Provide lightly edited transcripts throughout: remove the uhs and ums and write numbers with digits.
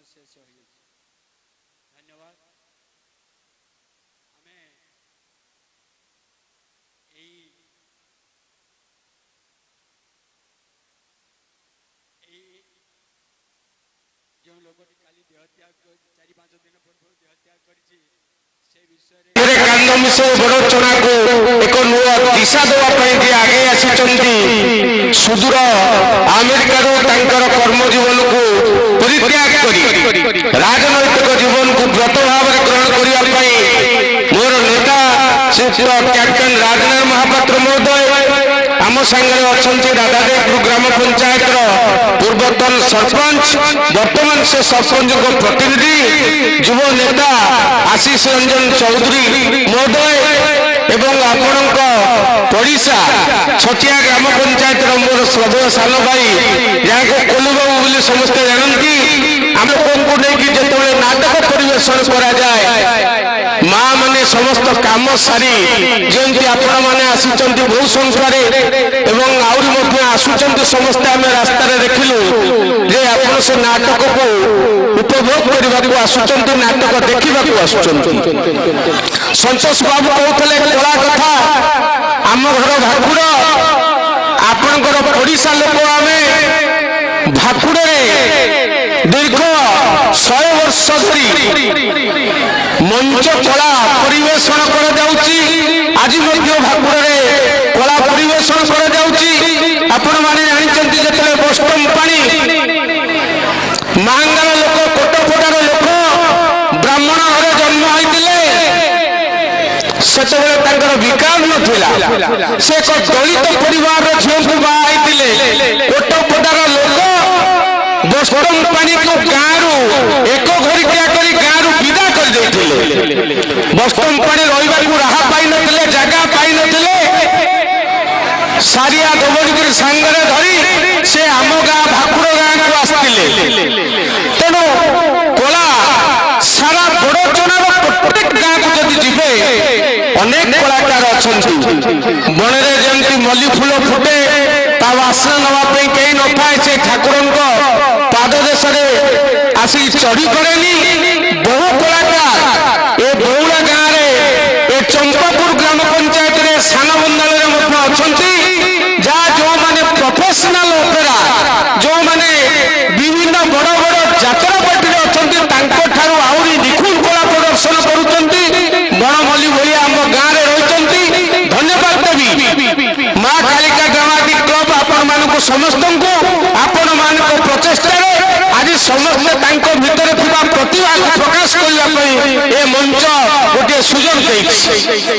शेष हो धन्यवाद आम जो लोक काली देहत्याग 4-5 दिन पूर्व देहत्याग कर कांद मिस बड़चना को एक नुआ दिशा देवाई आगे आसी सुदूर अमेरिका कर्म जीवन को परित्याग कर राजनैतिक जीवन को व्रत भाव ग्रहण करने मोर नेता कैप्टेन राजनाथ महापात्र महोदय आम सांगे अच्छा राधादेवपुर ग्राम पंचायत पूर्वतन सरपंच वर्तमान से सरपंच प्रतिनिधि युव नेता आशीष रंजन चौधरी महोदय एवं आपण पड़िशा छटिया ग्राम पंचायत मोर श्रद्धेय सान भाई जहाँ कोलू बाबू बोली समस्ते जानती आम को लेकिन जो नाटक परिवेशन करा जाए माँ मैंने समस्त काम सारी जमी आपण मैंने आसी बहु संख्यार एवं आहरी आसुंच समस्ते आम रास्त देखिलु जे आप से नाटक को उपभोग करने को आसुंच नाटक देखा संतोष बाबू कहते कला कथा आम घर भाकुड़ आपणकर ओडिशा लोक आम भाकुड़ दीर्घ 100 वर्ष धरी मंच कला परिवेषण आज भाकुड़े कला परिवेषण आपण मैंने जानते जो बोस्टम पानी मांगाल लोक कोटपड़ार लोक ब्राह्मण घर जन्म होते से विकास नाला से एक दलित परिवार झील को बाहर कोटपड़ार लोक बोस्टम पानी को गाँव एक घरिकिया कर गाँव विदा कर बोस्टम पानी रहा राह पाई नथिले जगह पाई नथिले सारिया दबड़ी सांगरे धरी से आम गाँ भाकुड़ गाँ को आसते तेणु कला सारा बड़चनार प्रत्येक गाँ को जब जीवे अनेक कलाकार अच्छा बन में जमी मल्ली फूल फुटे ता बासना नापी कहीं न था से ठाकुर पाद देश आसिक चढ़ी पड़े बहु कलाकार ए बौला गाँव में चंपापुर ग्राम पंचायत रे सान बंदाल अच्छा जहाँ जो माने प्रोफेशनल ओपेरा जो माने विभिन्न बड़ बड़ जात्रा पार्टी अच्छा आहरी निखुण कला प्रदर्शन कर बनमल्ली भाया आम गाँव में रही धन्यवाद देवी माँ कालिका ड्रामाटिक क्लब आपण मानक समस्त को आपण मान प्रचेषा आज समस्ते भितर प्रतिभा को प्रकाश करने मंच गोटे सुजोग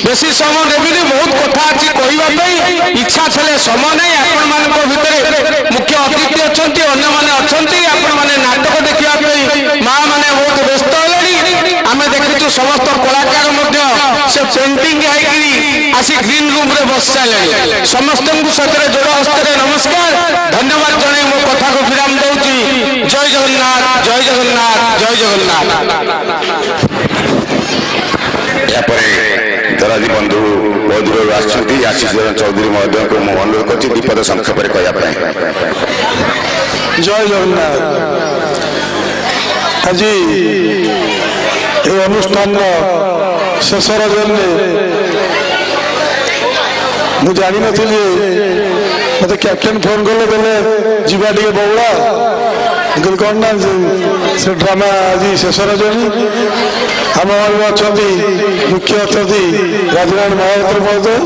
बेसी समय देवी बहुत कथा अच्छी कहवाई इच्छा थे समय नहीं आपण भितर मुख्य अतिथि अच्छा अन्य मैंने अच्छा आपण मैंने नाटक देखा माँ मैंने बहुत व्यस्त है आम देखु समस्त कलाकार से पेंटिंग आसी ग्रीन रूम रे बस सारे समस्त सतरे जोड़ हस्त नमस्कार धन्यवाद जन मो कथा को विराम दूसरी जय जगन्नाथ जय जगन्नाथ जय जगन्नाथ दराजी बंधु बहुत दूर आशीष चौधरी महोदय को मुझे अनुरोध कर दीपद संक्षेप कहना जय जगन्नाथ आज ये अनुष्ठान शेष रजन मुझे जानी नी मत कैप्टेन फोन कले कहले जीवा टे बउला कौन ना से ड्रामा आज शेष रजनी आम अच्छा मुख्य अतिथि राजनाथ महापात्र महोदय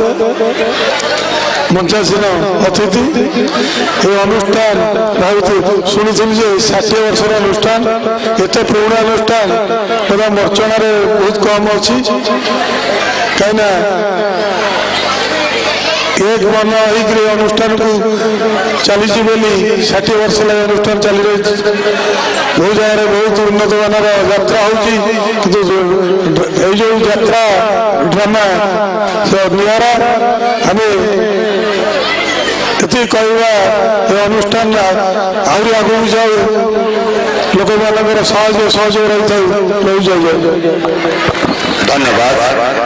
मंचासीन अतिथि ये अनुष्ठान बहुत शुणी 60 वर्ष अनुष्ठान एत पुराणा अनुष्ठान मतलब मर्चना बहुत कम अच्छी कहीं एक मन हो अनुष्ठान को चली 60 वर्ष लगे अनुष्ठान चली रही बहुत जगह बहुत उन्नत मानर यात्रा हो यात्रा ड्रामा निरा आम ये कहवा अनुष्ठान आहरी आगे जाऊ लोक मान सहयोग रही था धन्यवाद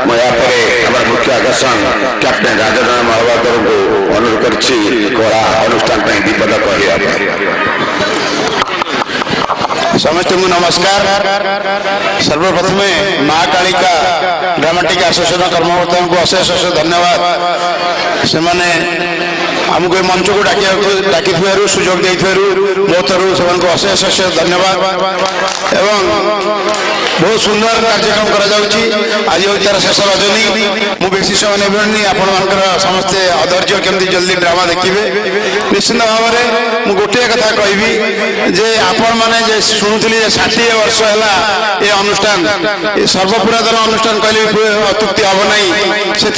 मैं मुख्य आकर्षण कैप्टेन राजनाथ महापात्र को अनुरोध कर कला अनुष्ठान दीपद कहवा समस्त नमस्कार। सर्वप्रथम माँ कालिका ड्रामाटिक एसोसिएशन कर्मकर्ता को अशेष अशेष धन्यवाद। से आमको ये मंच को डाकी सुजोग दे मो तरफ से अशेष अशेष धन्यवाद। एवं बहुत सुंदर कार्यक्रम करा आज हूँ तार शेष रजनी। मुझे बेसी समय नहीं आपण समस्ते अधैर्य केमती जल्दी ड्रामा देखिए। निश्चिंत भाव में मुझे गोटे कथा कहबी जे आपण मैंने शुणुली 60 वर्ष है ये अनुष्ठान सर्वपुरातन अनुष्ठान कहले अत्युक्ति हम ना से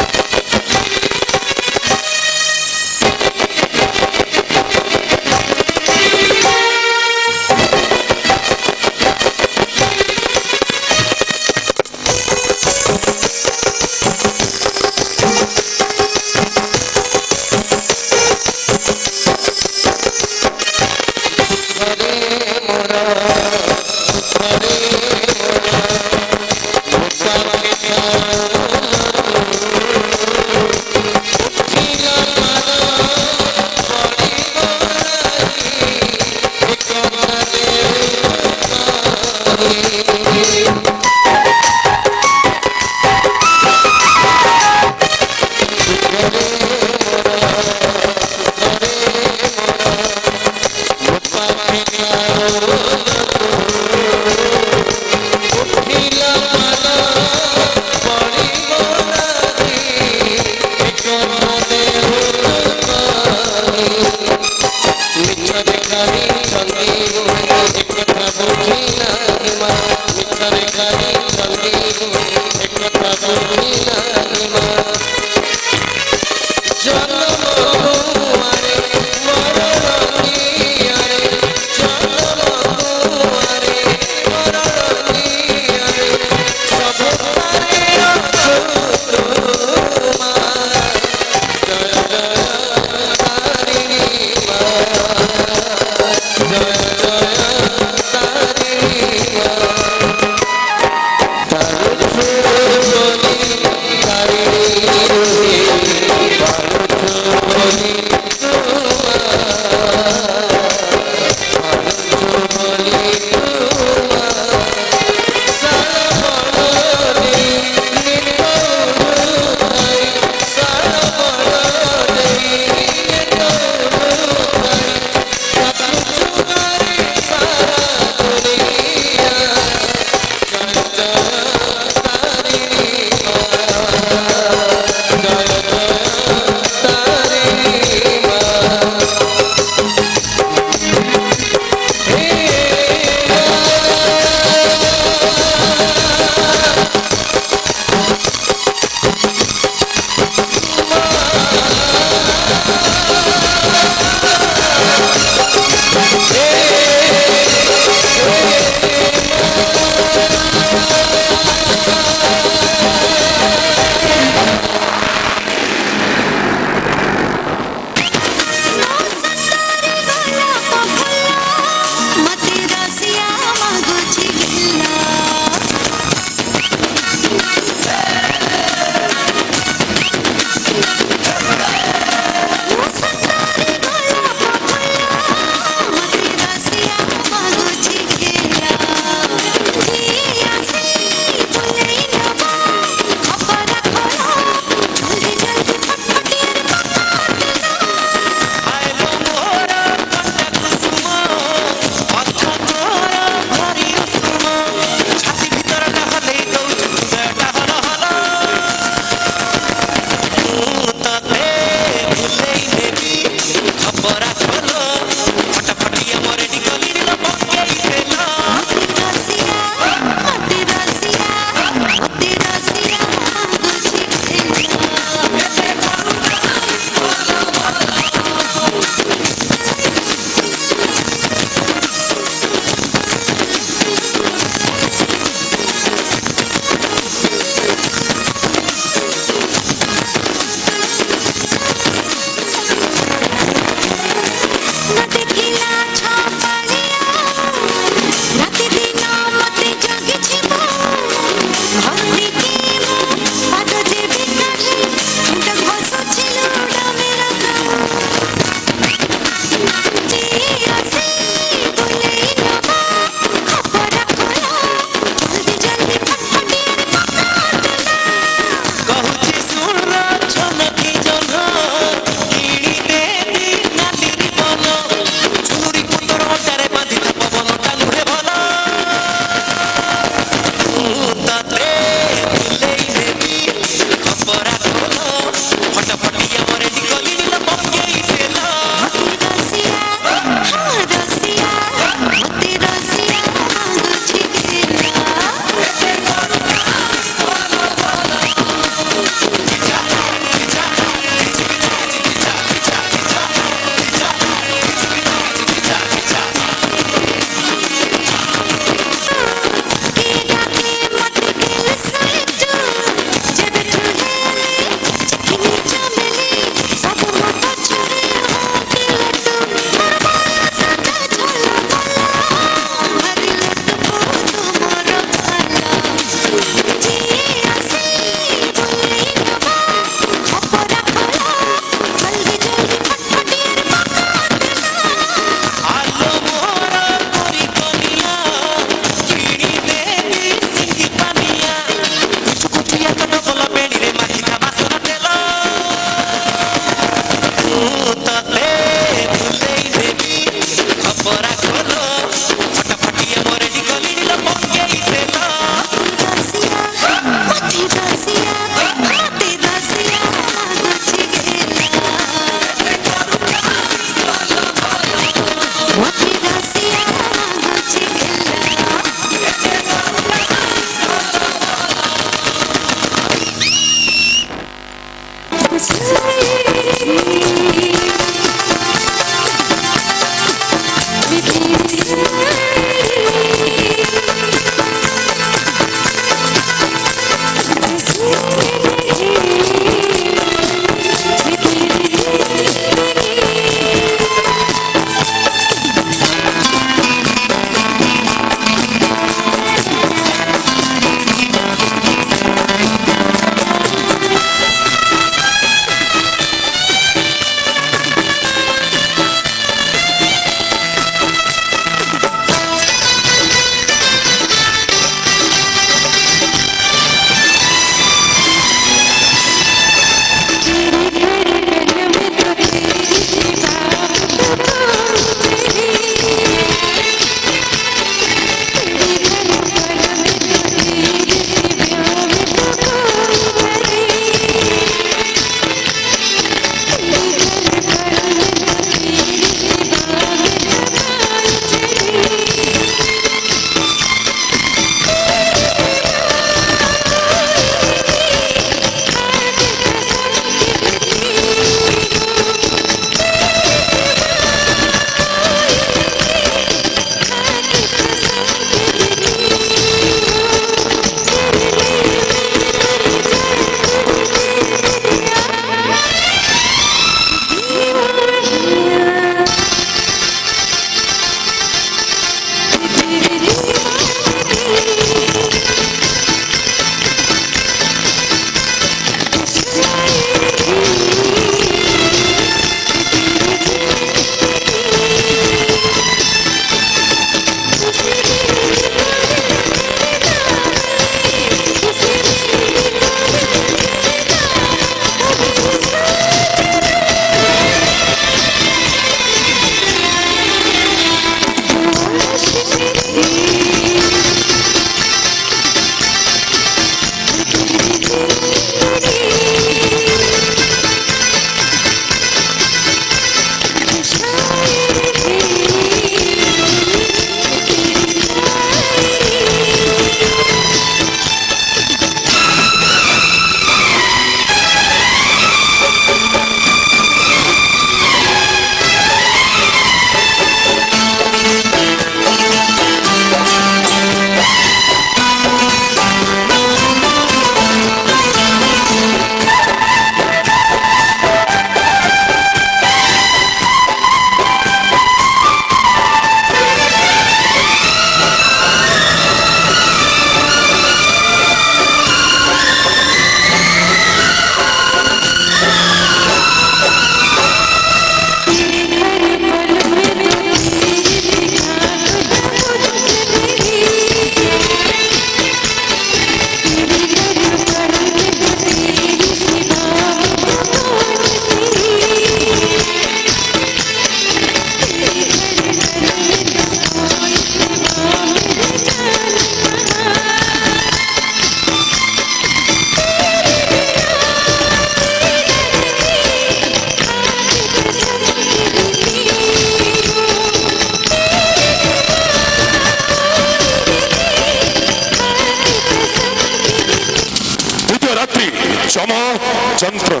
तम जंत्र।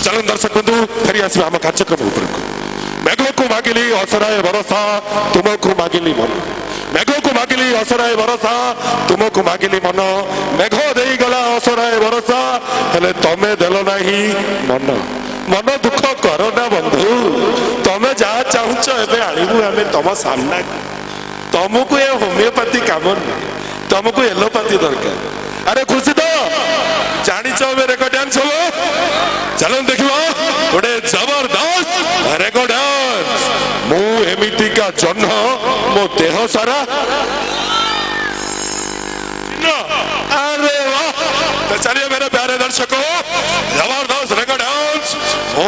चलन दर्शक बंधु फेरी आसवा आम कार्यक्रम उपरको। मेघ को मागिली असराय भरोसा तुमको मागिली मन। मेघ को मागिली असराय भरोसा तुमको मागिली मन। मेघ देई गला असराय भरोसा हेले तमे देलो नाही मन। मन दुख करो ना बंधु तमे जहाँ चाहूच एबे आनिबु आमे तम सामना। तुमको ये होमियोपैथी काम तुमको एलोपैथी दरकार। अरे खुशी तो जानिच रेकर्ड डांस हम चलो देखो गोटे जबरदस्त रेकर्ड डांस। मु एमितिका जन्म मो देह सारा अरे वाह। तो चलिए मेरे प्यारे दर्शकों जबरदस्त रेकर्ड डांस मु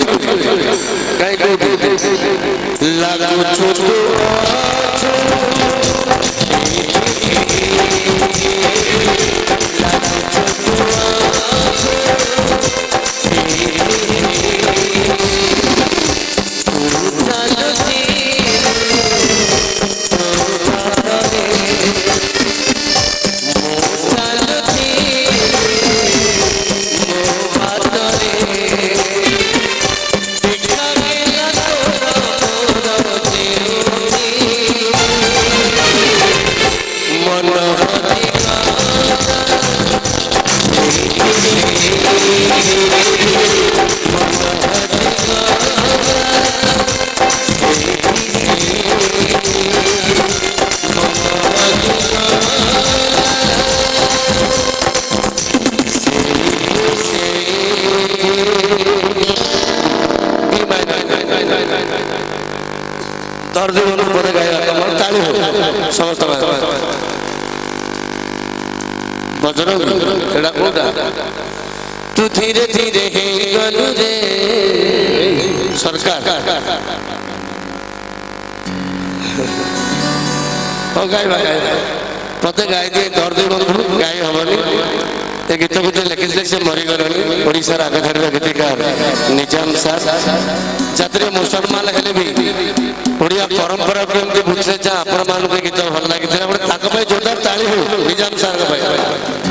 कहीं कोई लागू छोटू दर्द पर गाया ताली हो समस्त बजरंग एड़ा कोडा तू धीरे धीरे हे गलु रे सरकार ओ गाइबा मते गाय दिए दर्द बंधु गाय हमारी ए गीत को लिखिले से मरी गलनी ओडिसा रागधारी गीतकार निजाम सर जात्रे मुसलमान हेले भी ओडिया परंपरा को एमती बुझे जा आपण मान को गीत भल लागी थिला बडे ताक भाई जोरदार ताली हो निजाम सर का भाई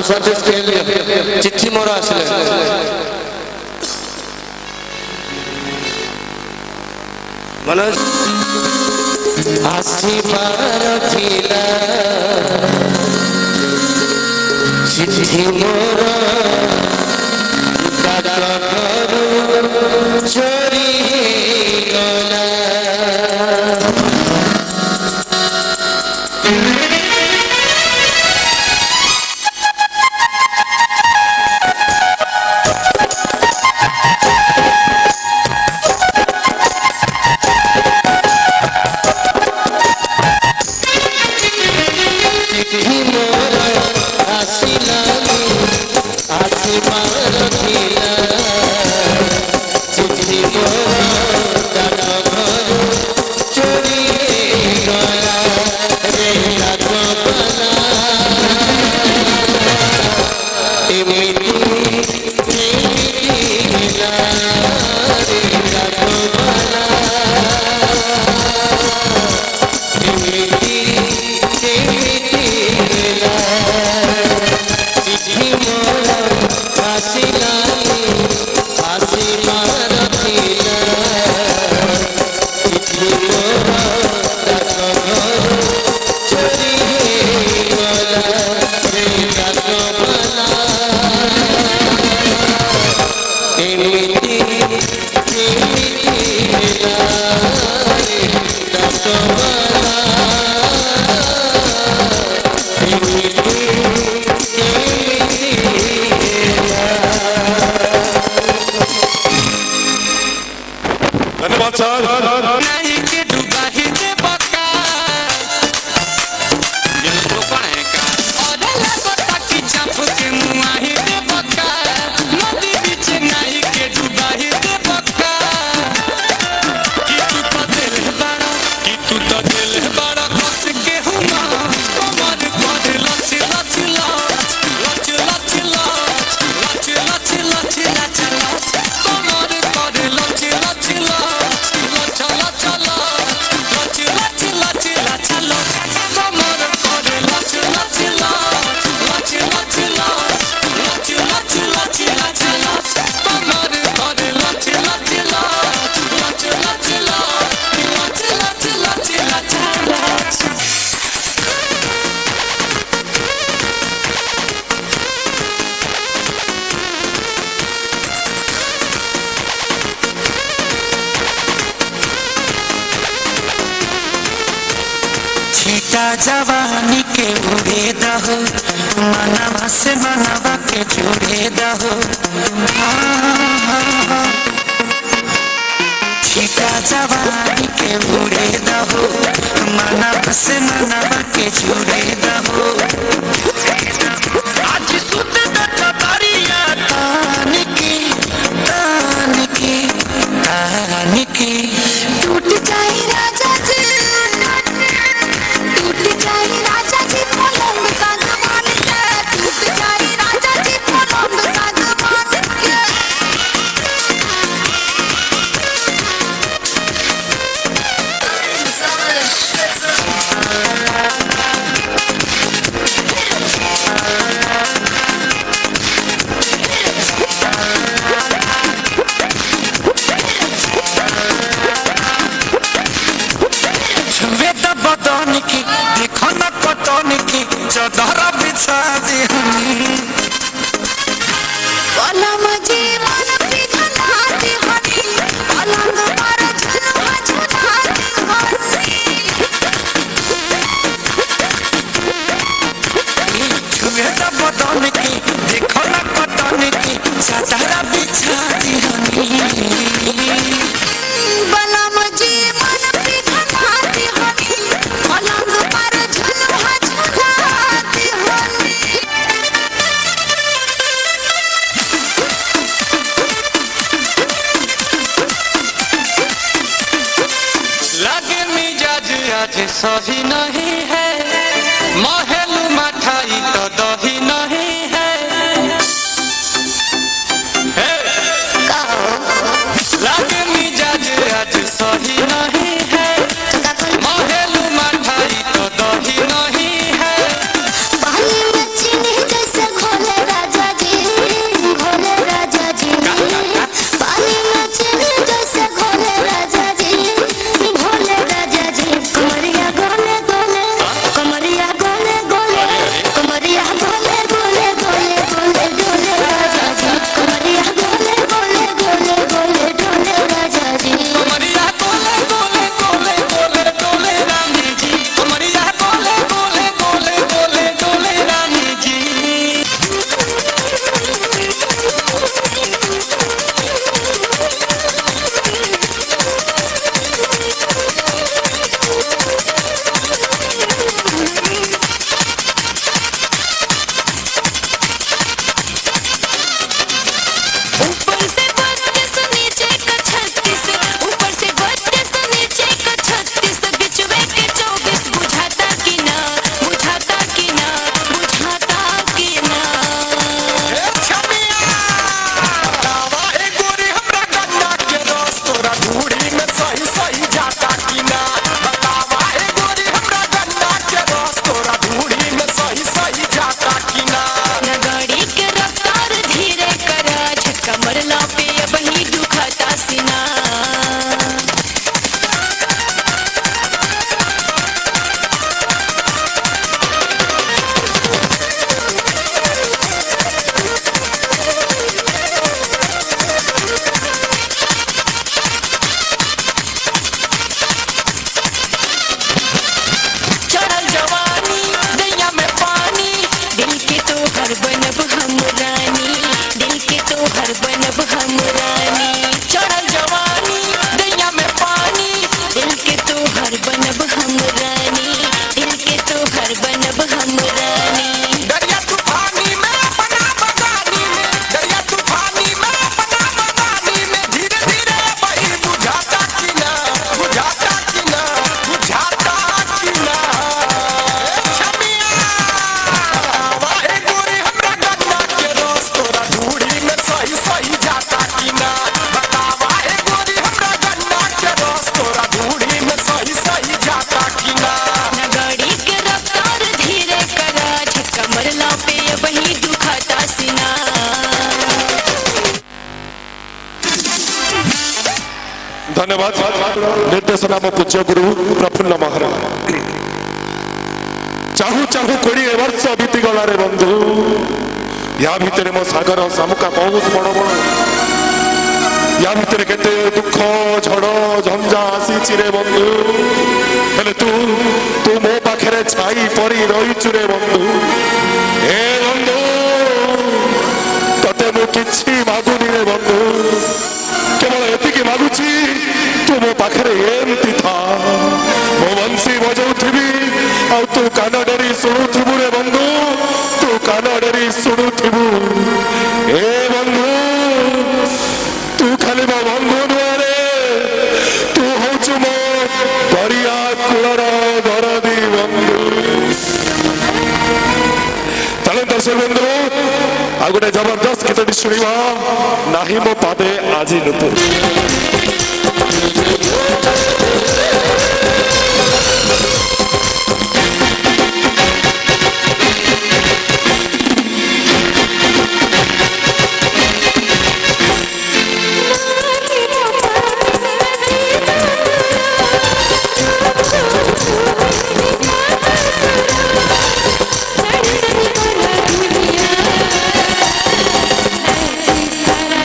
सर्विस के लिए चिट्ठी मोर आसले मनोज आसीबार थिला चिट्ठी मोर दादा करू चोरी गला जवानी के उड़े दहो मनवा से मनवा के जुड़े दहो छीटा जवानी के उड़े दहो मनवा से मनवा के जुड़े दहो आज सुत दरिया तान के टूट जाए राजा जी पलंग सागवान के टूट जाए राजा जी पलंग सागवान के बदन की देखो न पतन की चदरा बिछा दी पलम जीवन पिघलाती हनी पलंग पर झुलवा झुलाती हनी छुए त बदन की देखो न पतन की चदरा बिछा दी पलम जीवन पिघलाती हनी पलंग पर झुलवा झुलाती हनी लगे मिजाज आज सही नहीं है महलू मठाई तो दही नहीं है लगे मिजाज आज सही नहीं है महलू मठाई तो दही नहीं है पानी में चीनी जैसे घोल दिल के तो हर बनब हम रानी, दिल के तो हर बनब हम रानी। दरिया तूफानी में अपना बगानी में, दरिया तूफानी में अपना बगानी में, धीरे धीरे वही बुझाता कि ना, बुझाता कि ना, बुझाता कि ना। छमिया वाहे गोरी हमरा गन्ना के रस तोरा ढूढ़ी में सही सही जाता कि ना। बतावा हे गोरी हमरा गन्ना के रस तोरा ढूढ़ी में सही सही जाता कि ना। न गाड़ी के रफ्तार धीरे करा, झटका मरला पे वही दुखाता सीना। धन्यवाद। निर्देशना मो पूज्य गुरु प्रफुल्ल महाराज। चाहू चाहू 20 वर्ष बीती गला रे बंधु, या भितर मो सागर शामुका बहुत बड़ बड़, या भितर केते दुख झड़ झंझा आसी रे बंधु, हेले तू तू मो पाखरे छाई परी रहीचु रे बंधु। ए बंधु तते मु किछि मागुनी रे बंधु, केवल एतिकी मागुची तू मो पाखरे एमती था, मो बंसी बजाउथिबी आ तू कान डरी शुणुथिबु रे बंधु, तू कान डरी शुणुथिबु। ए बंधु तू खाली मो बंधु नुहे रे, तू होचु मो दरिया कूलर दरदी बंधु। चलो दर्शक बंधु आ गोटे जबरदस्त गीत शुणा, नाही मो पादे आजी नुपुर। सारा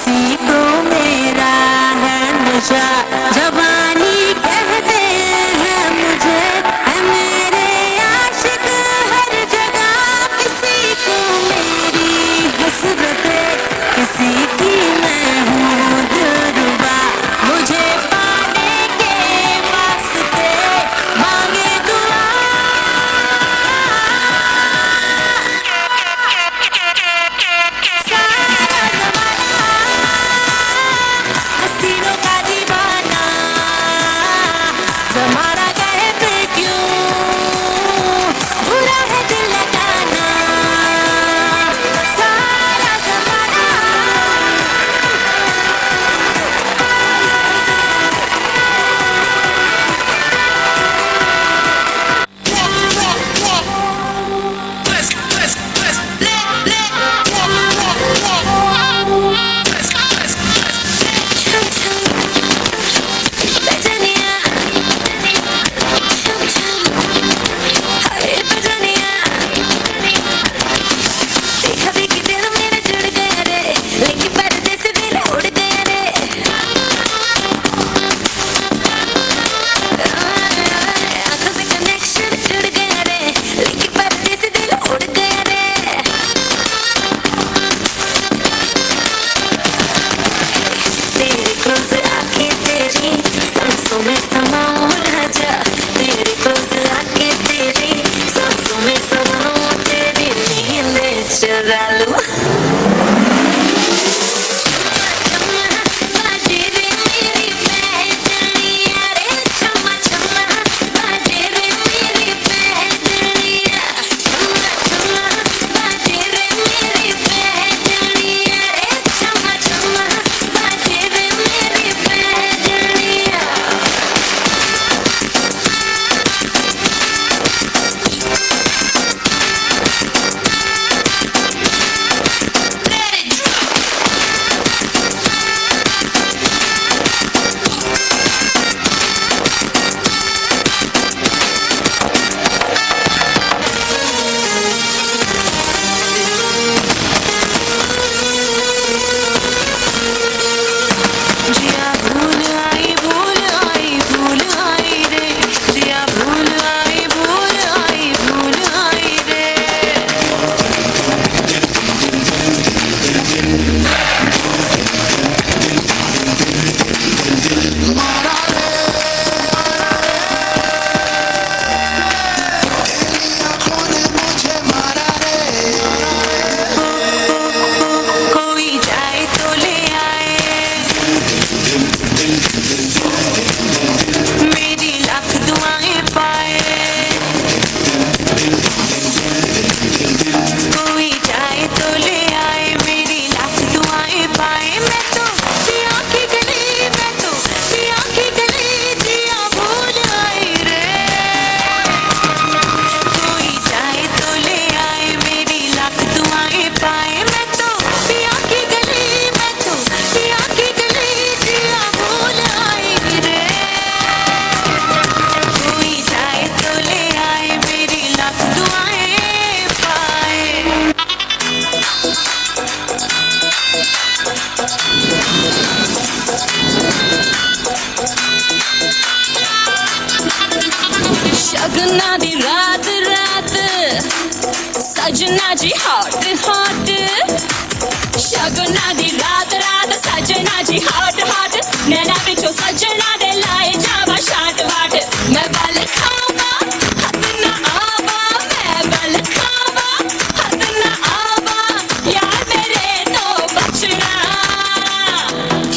किसी को मेरा है नशा, जवानी कहते हैं मुझे, है मेरे आशिक हर जगह। किसी को मेरी हसरत, किसी की मैं हूँ दिलरुबा, मुझे पाने के वास्ते मांगे दुआ। सारा ज़माना हसीनों का दीवाना, ज़माना कहे पे क्यों बुरा है दिल लगाना। सारा ज़माना में समाऊं राजा, तेरे क्लोज आके तेरी सांसों में समाऊं, तेरी नींदें चुरा लूं। बाजे रे मेरी बैजनिया रे, चमा चमा बाजे रे मेरी बैजनिया, चमा चमा बाजे रे मेरी बैजनिया रे, चमा चमा बाजे रे मेरी बैजनिया। जिया भूल आई भूल आई भूल आई रे, जिया भूल आई भूल आई भूल आई रे। कोई जाए तो ले आए, मेरी लाख दुआएं पाए। कोई जाए तो ले आए, मेरी लाख दुआएं पाए। मैं तो पिया की गली, मैं तो पिया की गली, जिया भूल आई रे। कोई जाए तो ले आए, मेरी लाख दुआएं पाए। मैं तो पिया की गली, मैं तो पिया की गली, जिया भूल आई रे। कोई जाए तो ले आए, मेरी लाख दुआएं पाए। शगना दी रात रात, सजना जी हॉट हॉट। शगना दी रात रात, सजना जी हॉट हॉट। नैना बिचो सजना दे लाए जावा शाट वाट। मैं बल खावा हद न आवा, मैं बल खावा हद न आवा, यार मेरे तो बचना।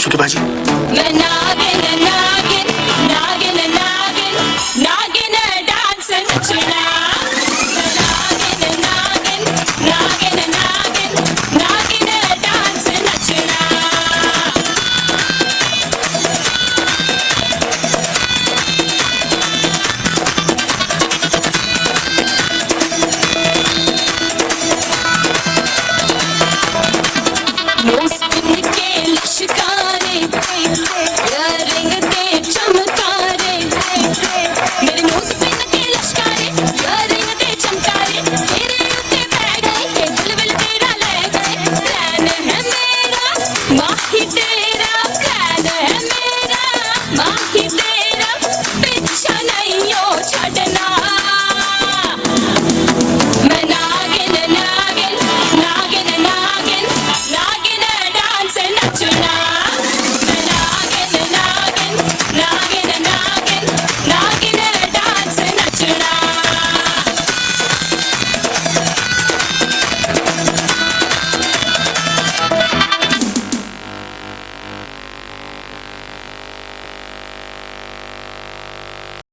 सुखी बाजी मैं ना